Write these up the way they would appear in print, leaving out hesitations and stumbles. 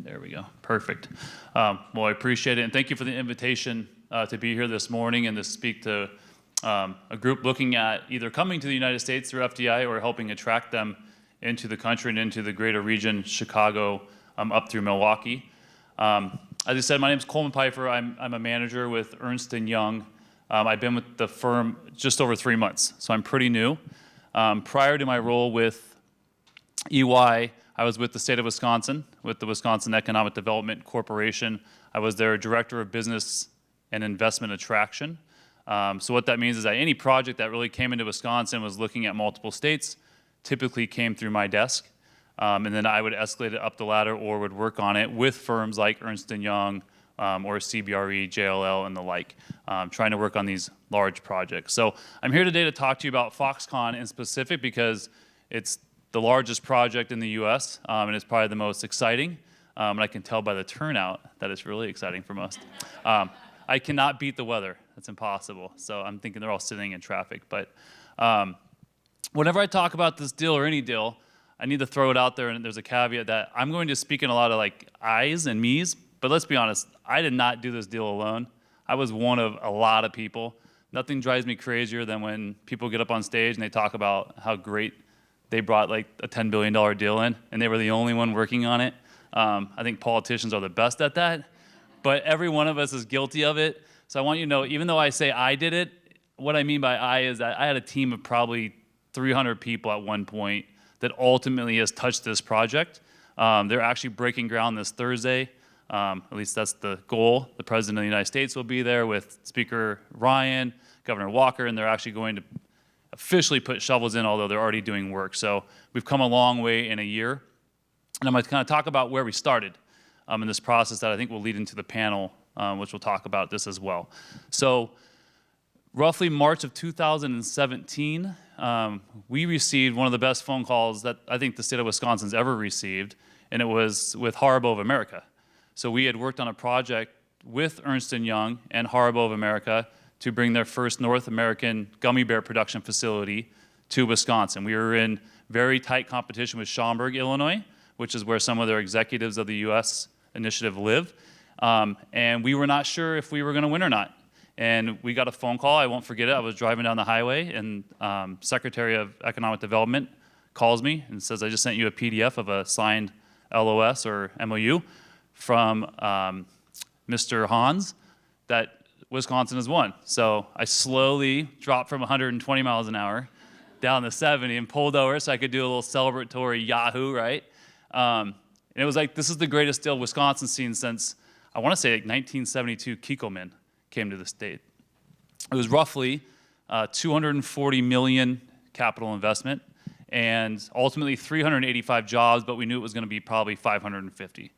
There we go. Perfect. Well, I appreciate it, and thank you for the invitation to be here this morning and to speak to a group looking at either coming to the United States through FDI or helping attract them into the country and into the greater region, Chicago, up through Milwaukee. As I said, my name is Coleman Pfeiffer. I'm a manager with Ernst & Young. I've been with the firm just over 3 months, so I'm pretty new. Prior to my role with EY, I was with the state of Wisconsin, with the Wisconsin Economic Development Corporation. I was their Director of Business and Investment Attraction. So what that means is that any project that really came into Wisconsin was looking at multiple states, typically came through my desk. And then I would escalate it up the ladder or would work on it with firms like Ernst & Young or CBRE, JLL, and the like, trying to work on these large projects. So I'm here today to talk to you about Foxconn in specific because it's the largest project in the US, and it's probably the most exciting. And I can tell by the turnout that it's really exciting for most. I cannot beat the weather. That's impossible. So I'm thinking they're all sitting in traffic. But whenever I talk about this deal or any deal, I need to throw it out there, and there's a caveat that I'm going to speak in a lot of like I's and me's, but let's be honest, I did not do this deal alone. I was one of a lot of people. Nothing drives me crazier than when people get up on stage and they talk about how great they brought like a $10 billion deal in, and they were the only one working on it. I think politicians are the best at that, but every one of us is guilty of it. So I want you to know, even though I say I did it, what I mean by I is that I had a team of probably 300 people at one point that ultimately has touched this project. They're actually breaking ground this Thursday. At least that's the goal. The President of the United States will be there with Speaker Ryan, Governor Walker, and they're actually going to officially put shovels in, although they're already doing work. So we've come a long way in a year. And I'm going to kind of talk about where we started in this process that I think will lead into the panel, which will talk about this as well. So roughly March of 2017, we received one of the best phone calls that I think the state of Wisconsin's ever received, and it was with Haribo of America. So we had worked on a project with Ernst & Young and Haribo of America to bring their first North American gummy bear production facility to Wisconsin. We were in very tight competition with Schaumburg, Illinois, which is where some of their executives of the US initiative live. And we were not sure if we were gonna win or not. And we got a phone call, I won't forget it. I was driving down the highway and Secretary of Economic Development calls me and says, I just sent you a PDF of a signed LOS or MOU from Mr. Hans that Wisconsin has won. So I slowly dropped from 120 miles an hour down to 70 and pulled over so I could do a little celebratory Yahoo, right? And it was like, this is the greatest deal Wisconsin's seen since, I wanna say like 1972 Kikkoman came to the state. It was roughly 240 million capital investment and ultimately 385 jobs, but we knew it was gonna be probably 550.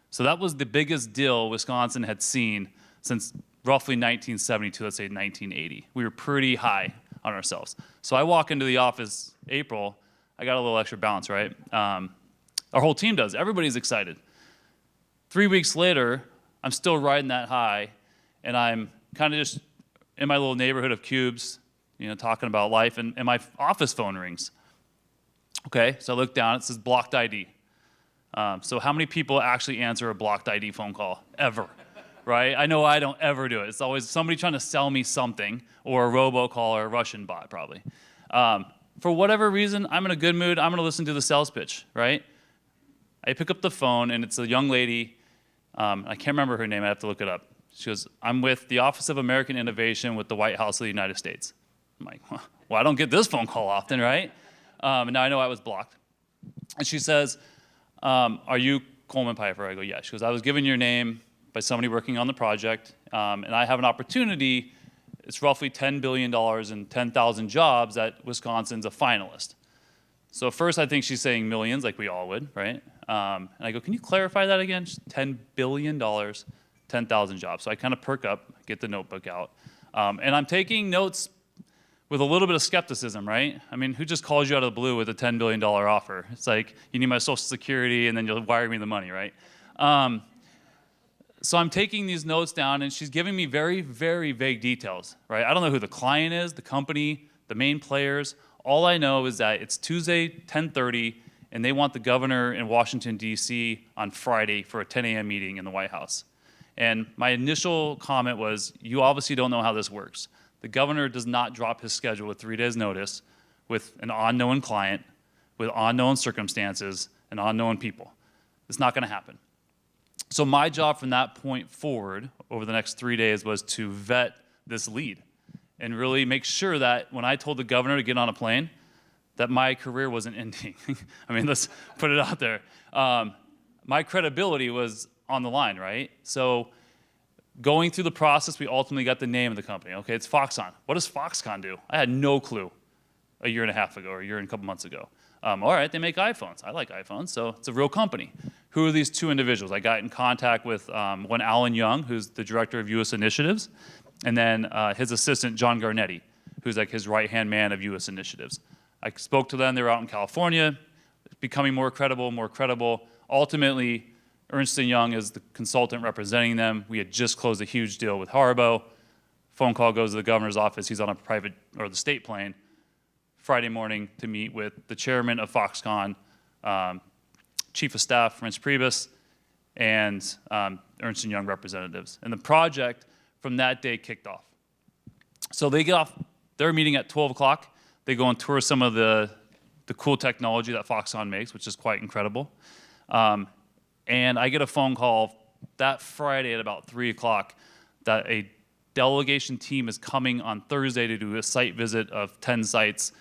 So that was the biggest deal Wisconsin had seen since roughly 1972, let's say 1980. We were pretty high on ourselves. So I walk into the office April, I got a little extra balance, right? Our whole team does, everybody's excited. 3 weeks later, I'm still riding that high, and I'm kind of just in my little neighborhood of cubes, you know, talking about life, and my office phone rings. Okay, so I look down, it says blocked ID. So how many people actually answer a blocked ID phone call, ever? Right? I know I don't ever do it. It's always somebody trying to sell me something, or a robocall or a Russian bot, probably. For whatever reason, I'm in a good mood, I'm gonna listen to the sales pitch, right? I pick up the phone, and it's a young lady, I can't remember her name, I have to look it up. She goes, I'm with the Office of American Innovation with the White House of the United States. I'm like, well, I don't get this phone call often, right? And now I know I was blocked. And she says, are you Coleman Pfeiffer? I go, yeah. She goes, I was given your name by somebody working on the project, and I have an opportunity. It's roughly $10 billion and 10,000 jobs that Wisconsin's a finalist. So first I think she's saying millions, like we all would, right? And I go, can you clarify that again? $10 billion, 10,000 jobs. So I kind of perk up, get the notebook out. And I'm taking notes with a little bit of skepticism, right? I mean, who just calls you out of the blue with a $10 billion offer? It's like, you need my social security and then you'll wire me the money, right? So I'm taking these notes down, and she's giving me very, very vague details, right? I don't know who the client is, the company, the main players. All I know is that it's Tuesday, 10:30, and they want the governor in Washington, D.C. on Friday for a 10 a.m. meeting in the White House. And my initial comment was, you obviously don't know how this works. The governor does not drop his schedule with 3 days' notice with an unknown client, with unknown circumstances, and unknown people. It's not going to happen. So my job from that point forward over the next 3 days was to vet this lead and really make sure that when I told the governor to get on a plane, that my career wasn't ending. I mean, let's put it out there. My credibility was on the line, right? So going through the process, we ultimately got the name of the company. Okay, it's Foxconn. What does Foxconn do? I had no clue a year and a half ago or a year and a couple months ago. All right, they make iPhones. I like iPhones, so it's a real company. Who are these two individuals? I got in contact with one Alan Young, who's the director of U.S. Initiatives, and then his assistant, John Garnetti, who's like his right-hand man of U.S. Initiatives. I spoke to them. They were out in California, becoming more credible. Ultimately, Ernst & Young is the consultant representing them. We had just closed a huge deal with Haribo. Phone call goes to the governor's office. He's on a private, or the state plane, Friday morning to meet with the chairman of Foxconn, chief of staff, Reince Priebus, and Ernst & Young representatives. And the project from that day kicked off. So they get off their meeting at 12 o'clock. They go and tour some of the cool technology that Foxconn makes, which is quite incredible. And I get a phone call that Friday at about 3 o'clock that a delegation team is coming on Thursday to do a site visit of 10 sites.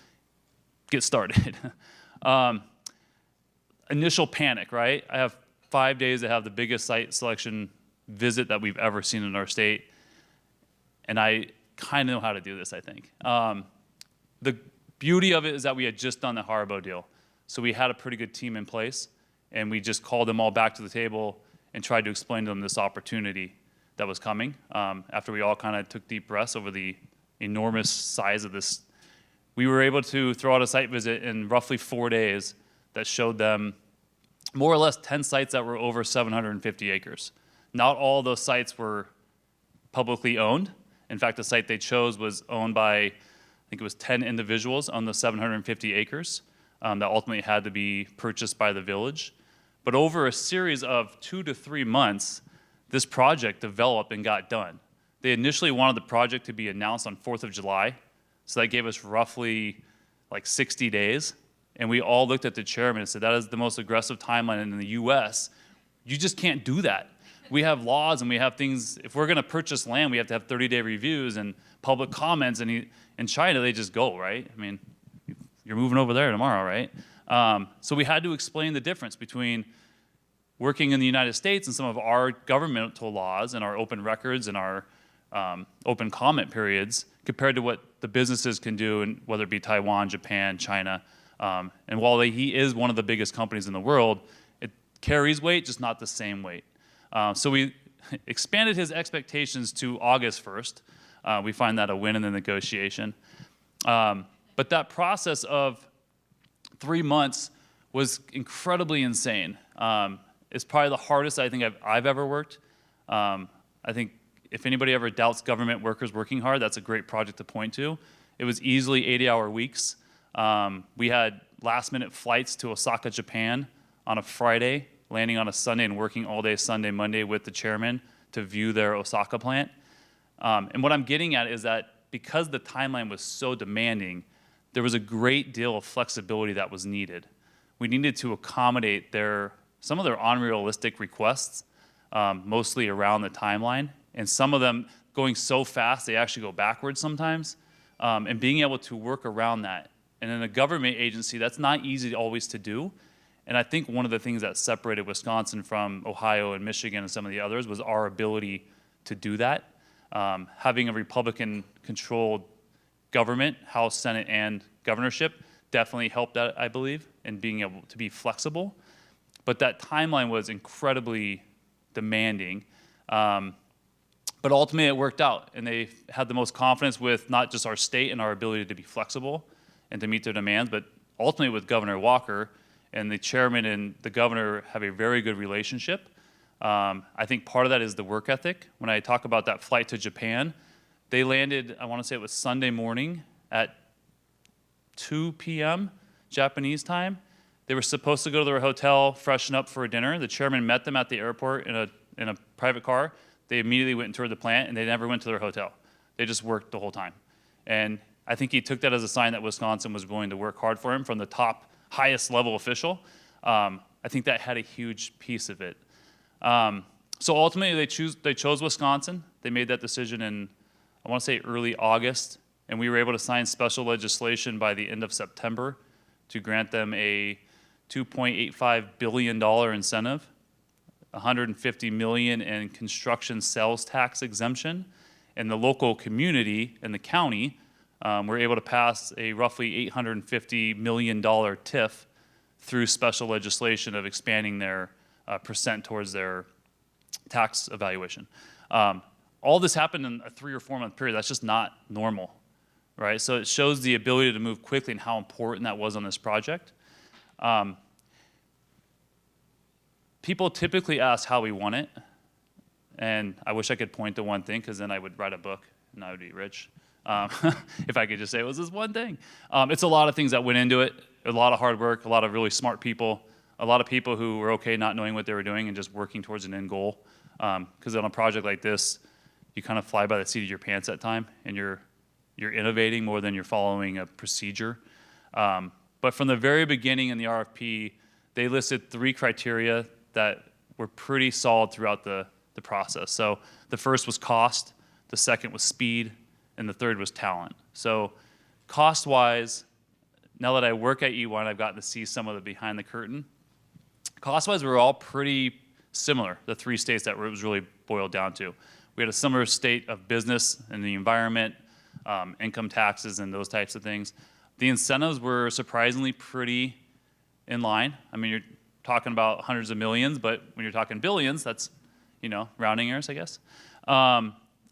Get started. Initial panic, right? I have 5 days to have the biggest site selection visit that we've ever seen in our state. And I kind of know how to do this, I think. The beauty of it is that we had just done the Haribo deal. So we had a pretty good team in place, and we just called them all back to the table and tried to explain to them this opportunity that was coming. After we all kind of took deep breaths over the enormous size of this, we were able to throw out a site visit in roughly 4 days that showed them more or less 10 sites that were over 750 acres. Not all those sites were publicly owned. In fact, the site they chose was owned by, I think it was 10 individuals on the 750 acres that ultimately had to be purchased by the village. But over a series of 2 to 3 months, this project developed and got done. They initially wanted the project to be announced on 4th of July, so that gave us roughly like 60 days. And we all looked at the chairman and said, that is the most aggressive timeline in the US. You just can't do that. We have laws and we have things, if we're gonna purchase land, we have to have 30-day reviews and public comments, and in China, they just go, right? I mean, you're moving over there tomorrow, right? So we had to explain the difference between working in the United States and some of our governmental laws and our open records and our open comment periods compared to what the businesses can do, and whether it be Taiwan, Japan, China. And while he is one of the biggest companies in the world, it carries weight, just not the same weight. So we expanded his expectations to August 1st. We find that a win in the negotiation. But that process of 3 months was incredibly insane. It's probably the hardest I think I've ever worked. I think if anybody ever doubts government workers working hard, that's a great project to point to. It was easily 80-hour weeks. We had last-minute flights to Osaka, Japan on a Friday, landing on a Sunday and working all day Sunday, Monday with the chairman to view their Osaka plant. And what I'm getting at is that because the timeline was so demanding, there was a great deal of flexibility that was needed. We needed to accommodate some of their unrealistic requests, mostly around the timeline, and some of them going so fast they actually go backwards sometimes, and being able to work around that. And in a government agency, that's not easy always to do. And I think one of the things that separated Wisconsin from Ohio and Michigan and some of the others was our ability to do that. Having a Republican-controlled government, House, Senate, and governorship definitely helped that, I believe, in being able to be flexible. But that timeline was incredibly demanding. But ultimately, it worked out, and they had the most confidence with not just our state and our ability to be flexible and to meet their demands, but ultimately with Governor Walker, and the chairman and the governor have a very good relationship. I think part of that is the work ethic. When I talk about that flight to Japan, they landed, I want to say it was Sunday morning at 2 p.m. Japanese time. They were supposed to go to their hotel, freshen up for a dinner. The chairman met them at the airport in a private car. They immediately went and toured the plant, and they never went to their hotel. They just worked the whole time. And I think he took that as a sign that Wisconsin was willing to work hard for him from the top, highest level official. I think that had a huge piece of it. So ultimately, they chose Wisconsin. They made that decision in, I want to say, early August, and we were able to sign special legislation by the end of September to grant them a $2.85 billion incentive, $150 million in construction sales tax exemption, and the local community and the county were able to pass a roughly $850 million TIF through special legislation of expanding their percent towards their tax evaluation. All this happened in a 3 or 4 month period. That's just not normal, right? So it shows the ability to move quickly and how important that was on this project. People typically ask how we won it, and I wish I could point to one thing, because then I would write a book and I would be rich. If I could just say it was this one thing. It's a lot of things that went into it, a lot of hard work, a lot of really smart people, a lot of people who were okay not knowing what they were doing and just working towards an end goal. Because on a project like this, you kind of fly by the seat of your pants at time, and you're innovating more than you're following a procedure. But from the very beginning in the RFP, they listed 3 criteria that were pretty solid throughout the process. So the first was cost, the second was speed, and the third was talent. So cost-wise, now that I work at E1, I've gotten to see some of the behind the curtain. Cost-wise, we were all pretty similar, the 3 states that it was really boiled down to. We had a similar state of business and the environment, income taxes, and those types of things. The incentives were surprisingly pretty in line. I mean, you're talking about hundreds of millions, but when you're talking billions, that's, rounding errors, I guess.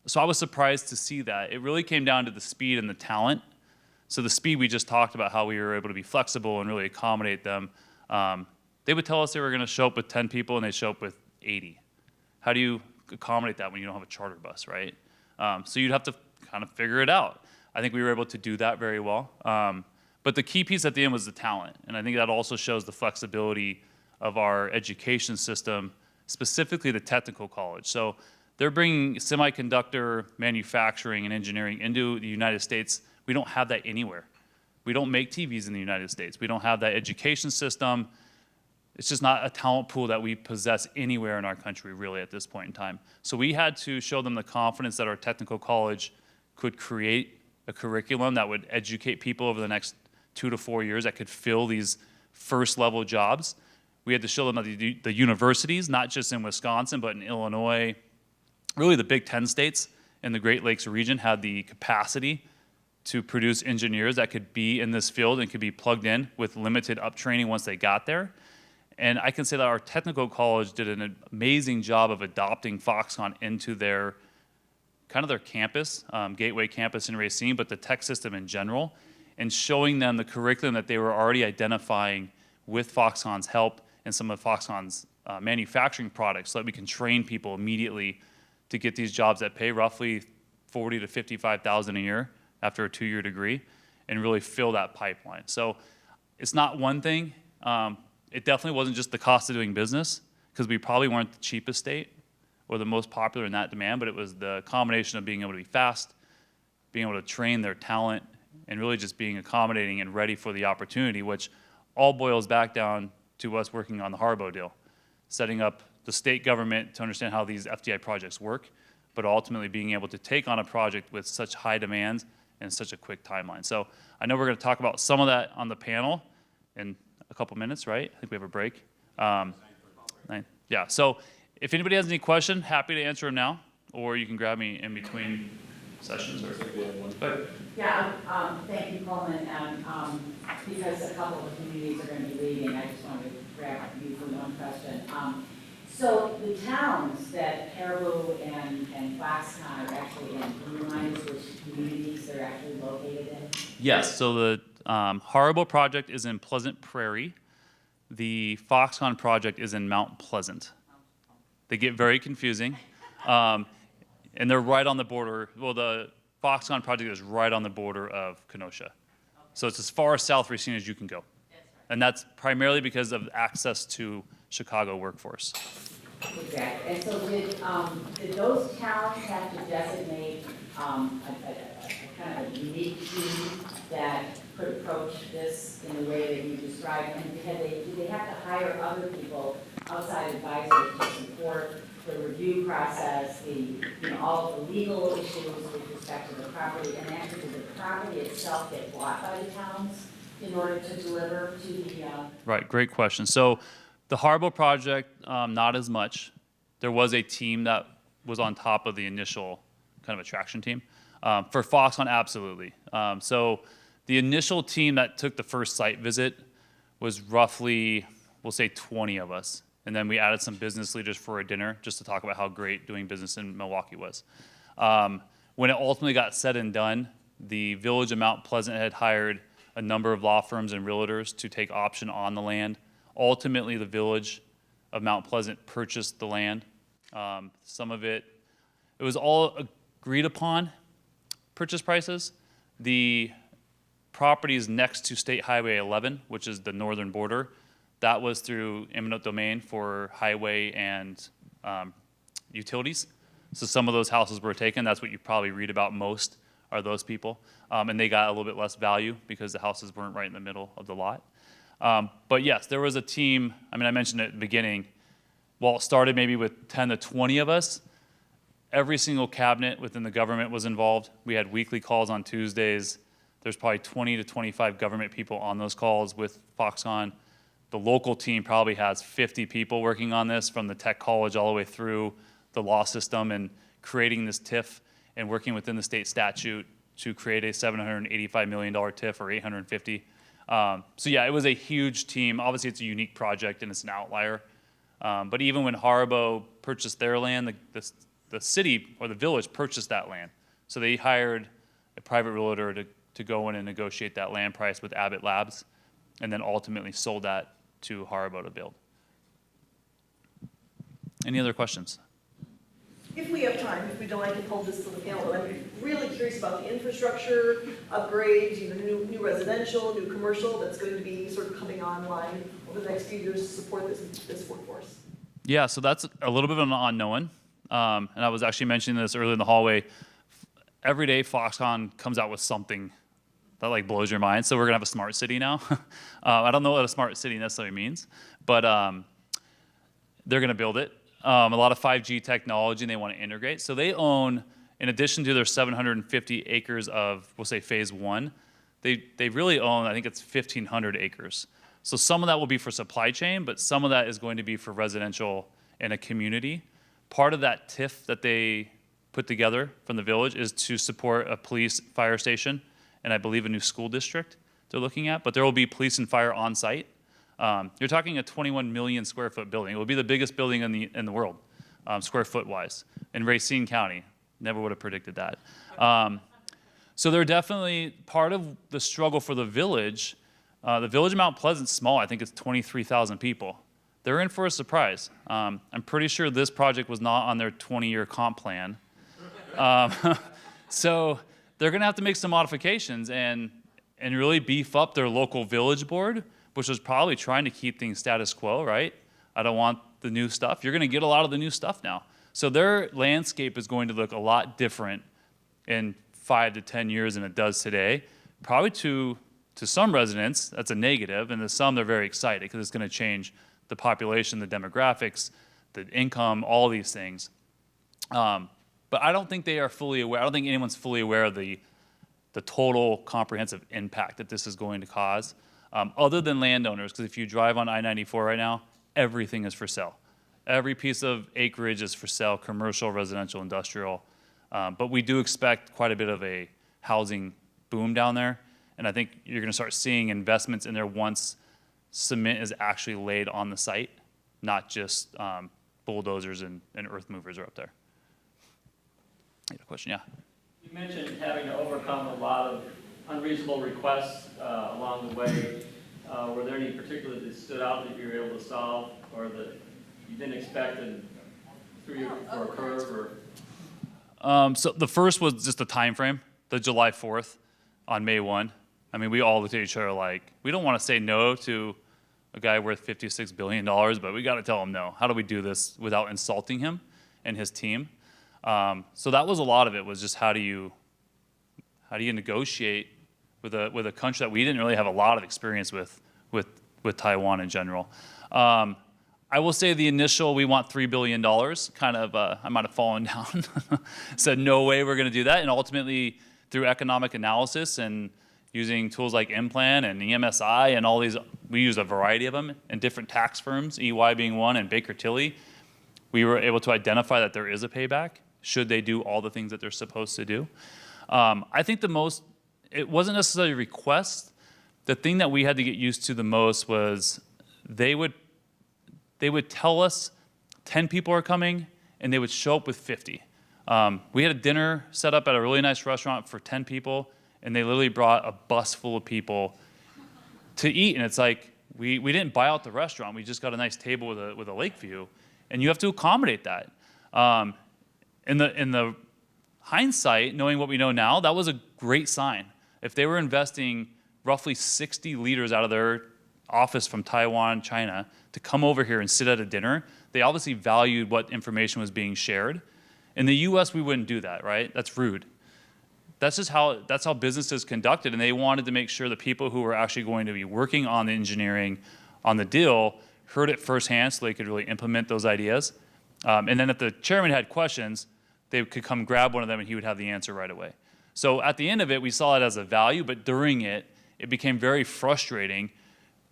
So I was surprised to see that. It really came down to the speed and the talent. So the speed, we just talked about how we were able to be flexible and really accommodate them. They would tell us they were going to show up with 10 people, and they show up with 80. How do you accommodate that when you don't have a charter bus, right? So you'd have to kind of figure it out. I think we were able to do that very well. But the key piece at the end was the talent, and I think that also shows the flexibility of our education system, specifically the technical college. So they're bringing semiconductor manufacturing and engineering into the United States. We don't have that anywhere. We don't make TVs in the United States. We don't have that education system. It's just not a talent pool that we possess anywhere in our country, really, at this point in time. So we had to show them the confidence that our technical college could create a curriculum that would educate people over the next 2 to 4 years that could fill these first-level jobs. We had to show them that the universities, not just in Wisconsin, but in Illinois, really the Big Ten states in the Great Lakes region had the capacity to produce engineers that could be in this field and could be plugged in with limited up training once they got there. And I can say that our technical college did an amazing job of adopting Foxconn into their campus, Gateway campus in Racine, but the tech system in general, and showing them the curriculum that they were already identifying with Foxconn's help and some of Foxconn's manufacturing products, so that we can train people immediately to get these jobs that pay roughly $40,000 to $55,000 a year after a 2-year degree, and really fill that pipeline. So it's not one thing. It definitely wasn't just the cost of doing business, because we probably weren't the cheapest state or the most popular in that demand, but it was the combination of being able to be fast, being able to train their talent, and really just being accommodating and ready for the opportunity, which all boils back down to us working on the Harbo deal, setting up the state government to understand how these FDI projects work, but ultimately being able to take on a project with such high demands and such a quick timeline. So I know we're going to talk about some of that on the panel in a couple minutes, right? I think we have a break. Yeah, so if anybody has any question, happy to answer them now, or you can grab me in between sessions. Yeah, thank you, Coleman. And because a couple of the communities are going to be leaving, I just wanted to grab you for one question. So the towns that Caribou and Foxconn are actually in, can you remind us which communities they're actually located in? Yes, so the Haribo project is in Pleasant Prairie. The Foxconn project is in Mount Pleasant. They get very confusing. And they're right on the border. Well, the Foxconn project is right on the border of Kenosha. So it's as far south Racine as you can go. That's And that's primarily because of access to Chicago workforce. Exactly. And so did those towns have to designate a kind of a unique team that could approach this in the way that you described? And did they have to hire other people, outside advisors, to support the review process, all of the legal issues with respect to the property, and actually did the property itself get bought by the towns in order to deliver to the... Right, great question. So the Harbor project, not as much. There was a team that was on top of the initial kind of attraction team. For Foxconn, absolutely. So the initial team that took the first site visit was roughly, we'll say 20 of us. And then we added some business leaders for a dinner just to talk about how great doing business in Milwaukee was. When it ultimately got said and done, the Village of Mount Pleasant had hired a number of law firms and realtors to take option on the land. Ultimately, the Village of Mount Pleasant purchased the land. Some of it was all agreed upon purchase prices. The properties next to State Highway 11, which is the northern border, that was through eminent domain for highway and utilities. So some of those houses were taken. That's what you probably read about most are those people. And they got a little bit less value because the houses weren't right in the middle of the lot. But yes, there was a team. I mean, I mentioned at the beginning, while it started maybe with 10 to 20 of us, every single cabinet within the government was involved. We had weekly calls on Tuesdays. There's probably 20 to 25 government people on those calls with Foxconn. The local team probably has 50 people working on this, from the tech college all the way through the law system, and creating this TIF and working within the state statute to create a $785 million TIF, or 850. So yeah, it was a huge team. Obviously, it's a unique project and it's an outlier. But even when Haribo purchased their land, the city or the village purchased that land. So they hired a private realtor to go in and negotiate that land price with Abbott Labs, and then ultimately sold that to Haribo to build. Any other questions? If we have time, if we don't, I can hold this to the panel, but I'm really curious about the infrastructure upgrades, new residential, new commercial that's going to be sort of coming online over the next few years to support this workforce. Yeah, so that's a little bit of an unknown. And I was actually mentioning this earlier in the hallway. Every day Foxconn comes out with something that like blows your mind. So we're gonna have a smart city now. I don't know what a smart city necessarily means, but they're gonna build it. A lot of 5G technology, and they want to integrate. So they own, in addition to their 750 acres of, we'll say phase one, they really own, I think it's 1,500 acres. So some of that will be for supply chain, but some of that is going to be for residential and a community. Part of that TIF that they put together from the village is to support a police fire station, and I believe a new school district they're looking at, but there will be police and fire on site. You're talking a 21 million square foot building. It will be the biggest building in the world, square foot wise, in Racine County. Never would have predicted that. So they're definitely part of the struggle for the village. The village of Mount Pleasant's small. I think it's 23,000 people. They're in for a surprise. I'm pretty sure this project was not on their 20-year comp plan. So they're going to have to make some modifications and really beef up their local village board, which was probably trying to keep things status quo, right? I don't want the new stuff. You're going to get a lot of the new stuff now. So their landscape is going to look a lot different in 5 to 10 years than it does today. Probably to some residents, that's a negative, and to some, they're very excited because it's going to change the population, the demographics, the income, all these things. But I don't think they are fully aware. I don't think anyone's fully aware of the total comprehensive impact that this is going to cause. Other than landowners, because if you drive on I-94 right now, everything is for sale. Every piece of acreage is for sale, commercial, residential, industrial. But we do expect quite a bit of a housing boom down there. And I think you're going to start seeing investments in there once cement is actually laid on the site, not just bulldozers and earth movers are up there. You had a question? Yeah. You mentioned having to overcome a lot of unreasonable requests along the way. Were there any particular that stood out that you were able to solve, or that you didn't expect and threw you for a curve? Or? So the first was just the time frame, the July 4th on May 1. I mean, we all looked at each other like, we don't want to say no to a guy worth $56 billion, but we got to tell him no. How do we do this without insulting him and his team? So that was a lot of it, was just how do you negotiate with a country that we didn't really have a lot of experience with Taiwan in general. I will say the initial, we want $3 billion, kind of, I might have fallen down, said no way we're going to do that. And ultimately, through economic analysis and using tools like Implan and EMSI and all these, we use a variety of them, and different tax firms, EY being one and Baker Tilly, we were able to identify that there is a payback should they do all the things that they're supposed to do. I think it wasn't necessarily a request. The thing that we had to get used to the most was they would tell us 10 people are coming, and they would show up with 50. We had a dinner set up at a really nice restaurant for 10 people, and they literally brought a bus full of people to eat. And it's like, we didn't buy out the restaurant. We just got a nice table with a lake view, and you have to accommodate that. In the hindsight, knowing what we know now, that was a great sign. If they were investing roughly 60 leaders out of their office from Taiwan, China, to come over here and sit at a dinner, they obviously valued what information was being shared. In the US, we wouldn't do that, right? That's rude. That's how business is conducted, and they wanted to make sure the people who were actually going to be working on the engineering, on the deal, heard it firsthand so they could really implement those ideas. And then if the chairman had questions, they could come grab one of them and he would have the answer right away. So at the end of it, we saw it as a value, but during it, it became very frustrating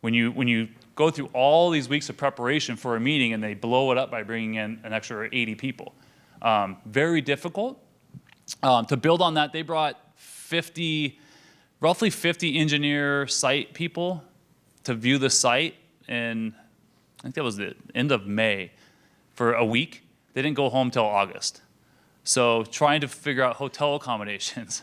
when you go through all these weeks of preparation for a meeting and they blow it up by bringing in an extra 80 people. Very difficult. To build on that, they brought roughly 50 engineer site people to view the site in, I think that was the end of May, for a week. They didn't go home till August. So trying to figure out hotel accommodations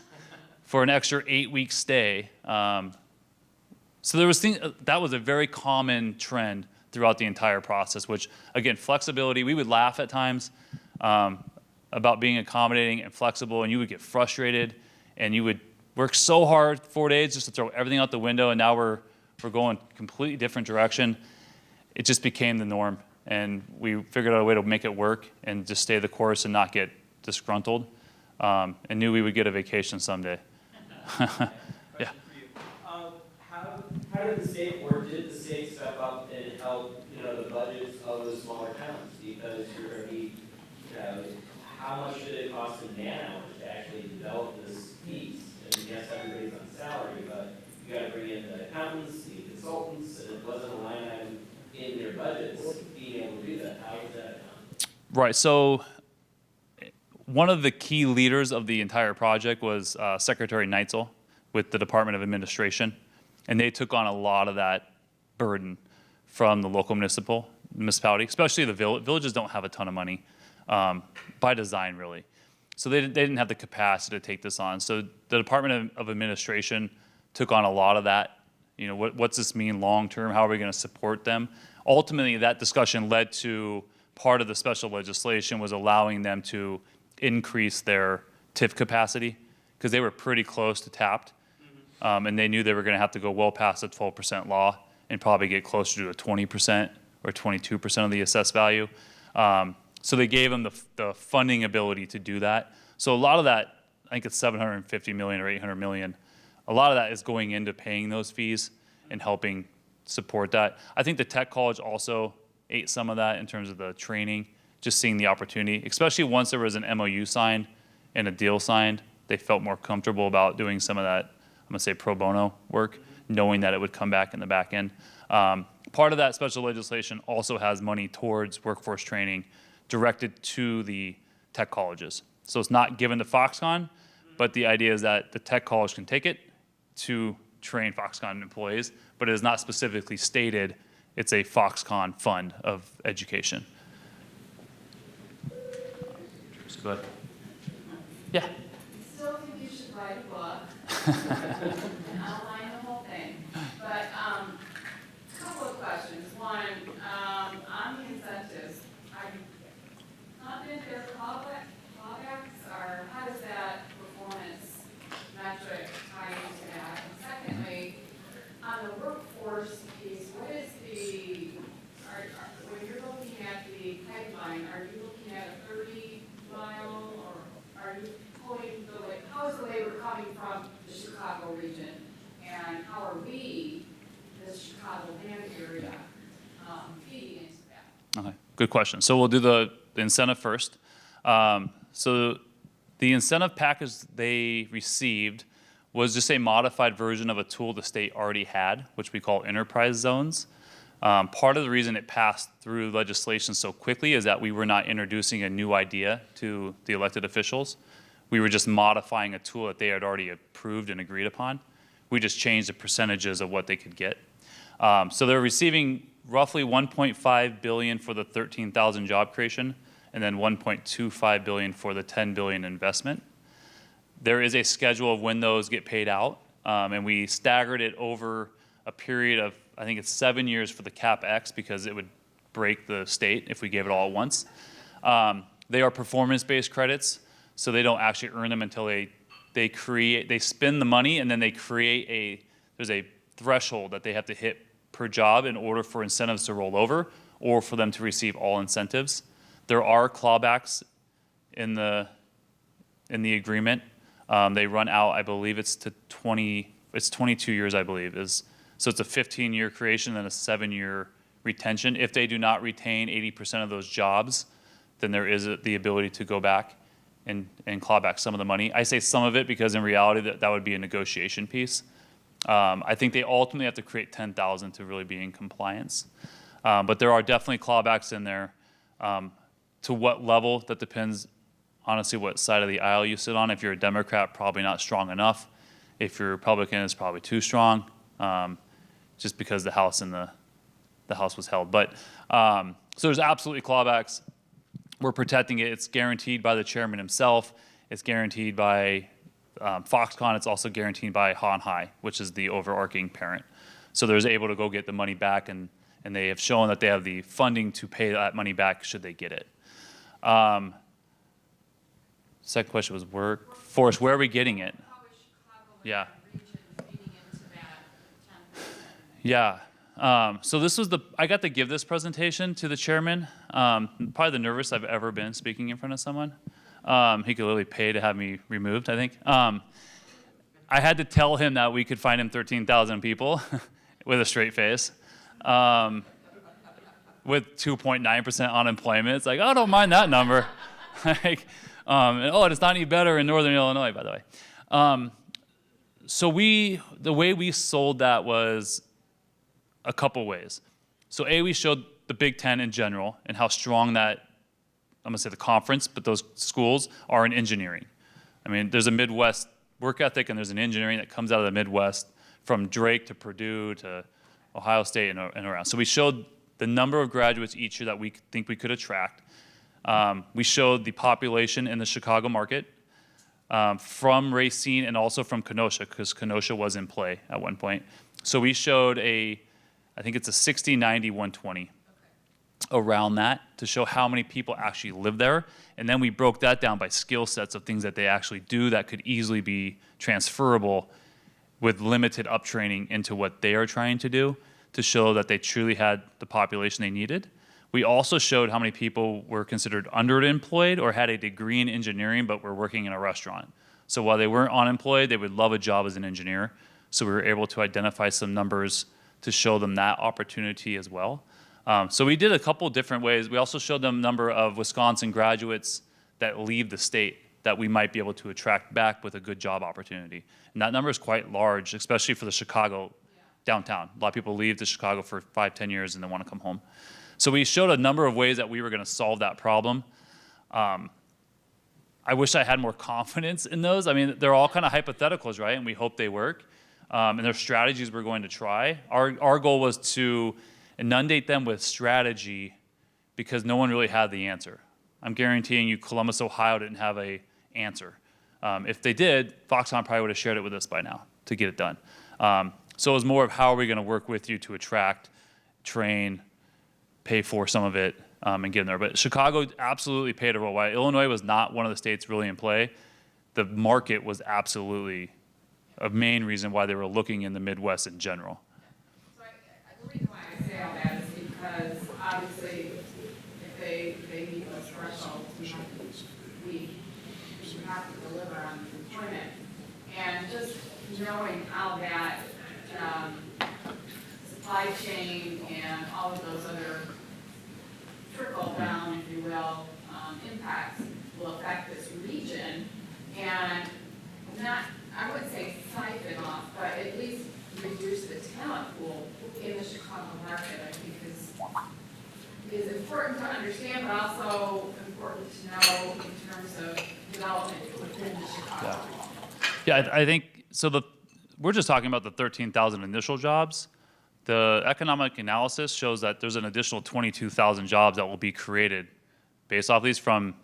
for an extra 8-week stay. So there was that was a very common trend throughout the entire process, which, again, flexibility, we would laugh at times about being accommodating and flexible, and you would get frustrated, and you would work so hard 4 days just to throw everything out the window, and now we're going a completely different direction. It just became the norm, and we figured out a way to make it work and just stay the course and not get disgruntled, and knew we would get a vacation someday. Yeah. How did the state, or did the state step up and help, the budgets of the smaller towns? Because you're going to be, how much did it cost in man-hours to actually develop this piece? And yes, everybody's on salary, but you got to bring in the accountants, the consultants, and it wasn't a line item in their budgets being able to do that. How was that done? Right. So one of the key leaders of the entire project was Secretary Neitzel with the Department of Administration, and they took on a lot of that burden from the local municipality, especially the villages don't have a ton of money by design, really. So they didn't have the capacity to take this on. So the Department of Administration took on a lot of that. What's this mean long term? How are we going to support them? Ultimately, that discussion led to part of the special legislation was allowing them to increase their TIF capacity because they were pretty close to tapped. And they knew they were going to have to go well past the 12% law and probably get closer to a 20% or 22% of the assessed value. So they gave them the funding ability to do that. So a lot of that, I think it's $750 million or $800 million, a lot of that is going into paying those fees and helping support that. I think the tech college also ate some of that in terms of the training, just seeing the opportunity, especially once there was an MOU signed and a deal signed, they felt more comfortable about doing some of that, I'm gonna say pro bono work, knowing that it would come back in the back end. Part of that special legislation also has money towards workforce training directed to the tech colleges. So it's not given to Foxconn, but the idea is that the tech college can take it to train Foxconn employees, but it is not specifically stated it's a Foxconn fund of education. Go ahead. Yeah. I still think you should write a book and outline the whole thing. But a couple of questions. One, on the incentives, I'm confident there's clawbacks, or how does that performance metric tie into that? And secondly, line, are you looking at a 30-mile, or are you pulling the, how is the labor coming from the Chicago region? And how are we, the Chicagoland area, feeding into that? Okay, good question. So we'll do the incentive first. So the incentive package they received was just a modified version of a tool the state already had, which we call enterprise zones. Part of the reason it passed through legislation so quickly is that we were not introducing a new idea to the elected officials. We were just modifying a tool that they had already approved and agreed upon. We just changed the percentages of what they could get. So they're receiving roughly $1.5 billion for the 13,000 job creation, and then $1.25 billion for the $10 billion investment. There is a schedule of when those get paid out, and we staggered it over a period of, I think it's 7 years for the CapEx, because it would break the state if we gave it all at once. They are performance-based credits, so they don't actually earn them until they spend the money, and then they create there's a threshold that they have to hit per job in order for incentives to roll over or for them to receive all incentives. There are clawbacks in the agreement. They run out, I believe it's 22 years, I believe. So it's a 15-year creation and a 7-year retention. If they do not retain 80% of those jobs, then there is the ability to go back and claw back some of the money. I say some of it because in reality that would be a negotiation piece. I think they ultimately have to create 10,000 to really be in compliance. But there are definitely clawbacks in there. To what level, that depends, honestly, what side of the aisle you sit on. If you're a Democrat, probably not strong enough. If you're a Republican, it's probably too strong, just because the House was held. But so there's absolutely clawbacks. We're protecting it. It's guaranteed by the chairman himself. It's guaranteed by Foxconn. It's also guaranteed by Han High, which is the overarching parent. So they're able to go get the money back, and they have shown that they have the funding to pay that money back should they get it. Second question was workforce. Where are we getting it? How is Chicago Yeah. region feeding into that 10%? Yeah. So this was I got to give this presentation to the chairman. Probably the nervous I've ever been speaking in front of someone. He could literally pay to have me removed, I think. I had to tell him that we could find him 13,000 people with a straight face. With 2.9% unemployment. It's like, oh, I don't mind that number. Like, and it's not any better in Northern Illinois, by the way. So the way we sold that was a couple ways. So we showed the Big Ten in general and how strong that, I'm gonna say the conference, but those schools are in engineering. I mean, there's a Midwest work ethic and there's an engineering that comes out of the Midwest from Drake to Purdue to Ohio State and around. So we showed the number of graduates each year that we think we could attract. We showed the population in the Chicago market from Racine and also from Kenosha, because Kenosha was in play at one point. So we showed I think it's a 60, 90, 120 around that to show how many people actually live there. And then we broke that down by skill sets of things that they actually do that could easily be transferable with limited uptraining into what they are trying to do to show that they truly had the population they needed. We also showed how many people were considered underemployed or had a degree in engineering but were working in a restaurant. So while they weren't unemployed, they would love a job as an engineer. So we were able to identify some numbers to show them that opportunity as well. So we did a couple different ways. We also showed them a number of Wisconsin graduates that leave the state that we might be able to attract back with a good job opportunity. And that number is quite large, especially for the Chicago downtown. A lot of people leave to Chicago for 5-10 years and then want to come home. So we showed a number of ways that we were going to solve that problem. I wish I had more confidence in those. I mean, they're all kind of hypotheticals, right? And we hope they work. And they're strategies we're going to try. Our goal was to inundate them with strategy because no one really had the answer. I'm guaranteeing you Columbus, Ohio didn't have an answer. If they did, Foxconn probably would have shared it with us by now to get it done. So it was more of how are we going to work with you to attract, train, pay for some of it, and get in there. But Chicago absolutely played a role. While Illinois was not one of the states really in play, the market was absolutely a main reason why they were looking in the Midwest in general. So the reason why I say all that is because obviously if they they meet those thresholds, we have to deliver on employment. And just knowing how that supply chain and all of those other trickle down, if you will, impacts will affect this region, and not, I wouldn't say siphon off, but at least reduce the talent pool in the Chicago market, I think is important to understand, but also important to know in terms of development within the Chicago. Yeah, I think, so we're just talking about the 13,000 initial jobs. The economic analysis shows that there's an additional 22,000 jobs that will be created based off these from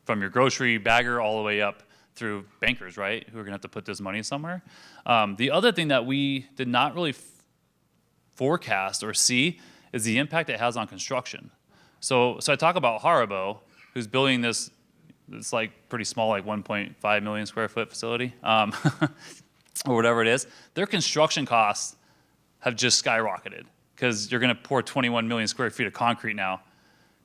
your grocery bagger all the way up through bankers, right, who are gonna have to put this money somewhere. The other thing that we did not really forecast or see is the impact it has on construction. So I talk about Haribo, who's building this, it's like pretty small, like 1.5 million square foot facility, or whatever it is. Their construction costs have just skyrocketed because you're gonna pour 21 million square feet of concrete now.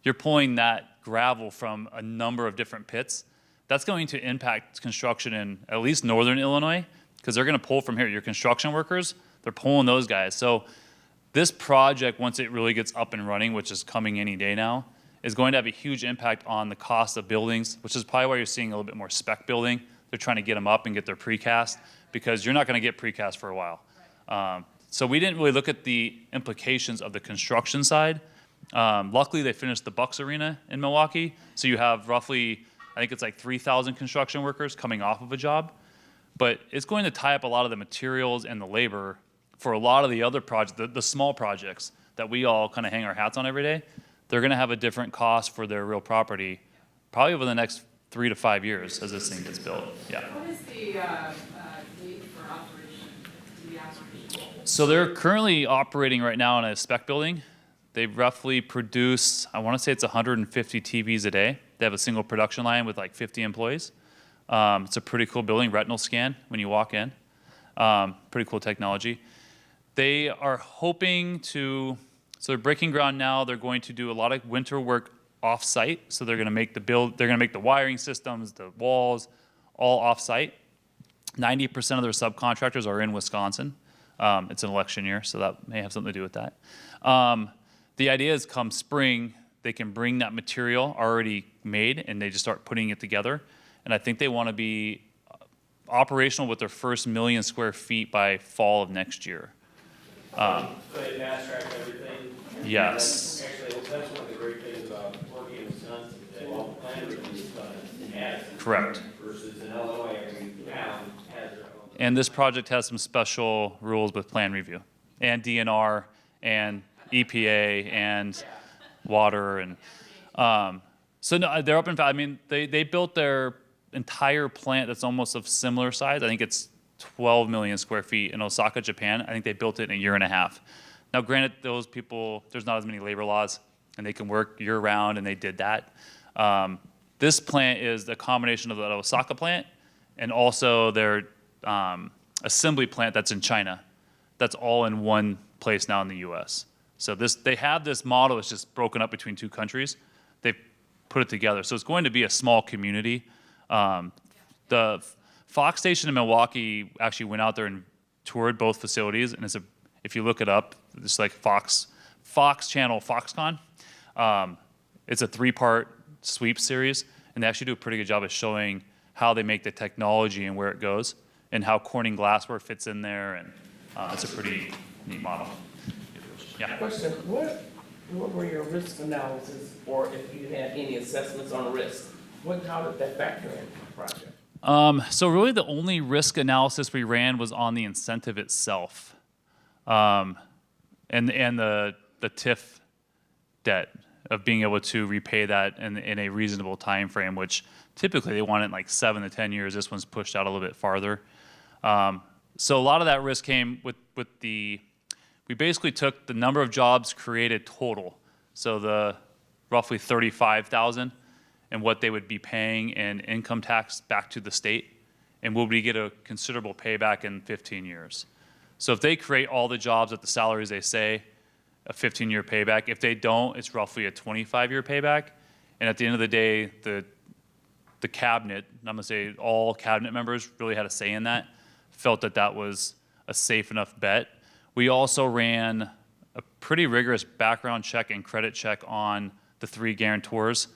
You're pulling that gravel from a number of different pits. That's going to impact construction in at least northern Illinois because they're gonna pull from here. Your construction workers, they're pulling those guys. So this project, once it really gets up and running, which is coming any day now, is going to have a huge impact on the cost of buildings, which is probably why you're seeing a little bit more spec building. They're trying to get them up and get their precast because you're not gonna get precast for a while. So we didn't really look at the implications of the construction side. Luckily, they finished the Bucks Arena in Milwaukee, so you have roughly, I think it's like 3,000 construction workers coming off of a job. But it's going to tie up a lot of the materials and the labor for a lot of the other projects, the small projects that we all kind of hang our hats on every day. They're going to have a different cost for their real property, probably over the next 3 to 5 years as this thing gets built. Yeah. What is the date for operation, the operation? So they're currently operating right now in a spec building. They roughly produce, I want to say it's 150 TVs a day. They have a single production line with like 50 employees. It's a pretty cool building, retinal scan when you walk in. Pretty cool technology. They are hoping to, so they're breaking ground now. They're going to do a lot of winter work off-site. So they're going to make the wiring systems, the walls, all off-site. 90% of their subcontractors are in Wisconsin. It's an election year, so that may have something to do with that. The idea is come spring, they can bring that material already made and they just start putting it together. And I think they want to be operational with their first 1 million square feet by fall of next year. So they fast track everything? Yes. Actually, that's one of the great things about working in Wisconsin, that all the plan review is done in Madison. Correct. Versus in Illinois, every town has their own. And this project has some special rules with plan review and DNR and EPA and water and so no, they're up in. I mean, they built their entire plant that's almost of similar size. I think it's 12 million square feet in Osaka, Japan. I think they built it in a year and a half. Now, granted, those people, there's not as many labor laws, and they can work year round, and they did that. This plant is the combination of the Osaka plant and also their assembly plant that's in China. That's all in one place now in the U.S. So they have this model. It's just broken up between two countries. They've put it together. So it's going to be a small community. The Fox station in Milwaukee actually went out there and toured both facilities, and if you look it up, it's like Fox channel Foxconn. It's a 3-part sweep series, and they actually do a pretty good job of showing how they make the technology and where it goes, and how Corning glassware fits in there, and it's a pretty neat model. Yeah. Question, what were your risk analysis, or if you had any assessments on risk? How did that factor into the project? So really the only risk analysis we ran was on the incentive itself, and the TIF debt of being able to repay that in a reasonable time frame, which typically they want it in like 7 to 10 years. This one's pushed out a little bit farther. So a lot of that risk came with we basically took the number of jobs created total, so the roughly 35,000, and what they would be paying in income tax back to the state, and would we get a considerable payback in 15 years. So if they create all the jobs at the salaries they say, a 15-year payback. If they don't, it's roughly a 25-year payback. And at the end of the day, the cabinet, and I'm gonna say all cabinet members really had a say in that, felt that that was a safe enough bet. We also ran a pretty rigorous background check and credit check on the 3 guarantors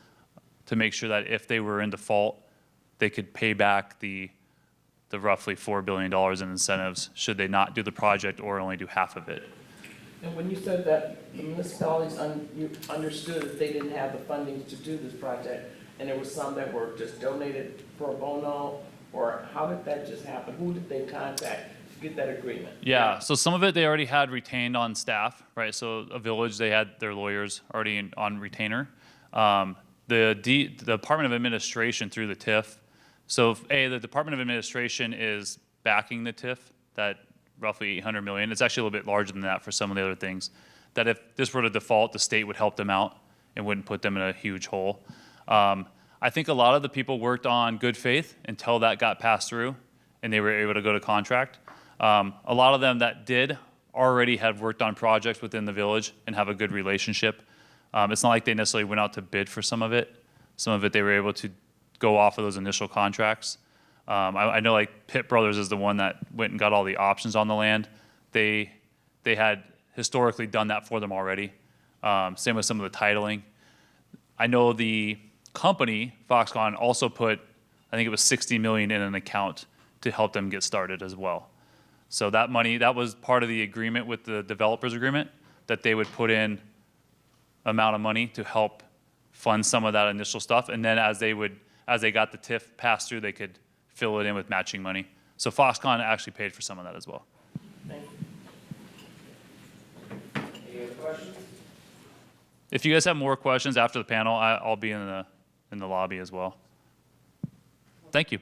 to make sure that if they were in default, they could pay back the roughly $4 billion in incentives should they not do the project or only do half of it. And when you said that the municipalities, you understood that they didn't have the funding to do this project, and there were some that were just donated pro bono, or how did that just happen? Who did they contact to get that agreement? Yeah, so some of it they already had retained on staff, right? So a village, they had their lawyers already on retainer. The Department of Administration through the TIF. So the Department of Administration is backing the TIF, that roughly $800 million. It's actually a little bit larger than that for some of the other things. That if this were to default, the state would help them out and wouldn't put them in a huge hole. I think a lot of the people worked on good faith until that got passed through and they were able to go to contract. A lot of them that did already had worked on projects within the village and have a good relationship. It's not like they necessarily went out to bid for some of it. Some of it they were able to go off of those initial contracts. I know like Pitt Brothers is the one that went and got all the options on the land. They had historically done that for them already. Same with some of the titling. I know the company, Foxconn, also put, I think it was $60 million in an account to help them get started as well. So that money, that was part of the agreement with the developers agreement, that they would put in amount of money to help fund some of that initial stuff. And then as they got the TIF passed through, they could fill it in with matching money. So Foxconn actually paid for some of that as well. Thank you. Any other questions? If you guys have more questions after the panel, I'll be in the lobby as well. Thank you.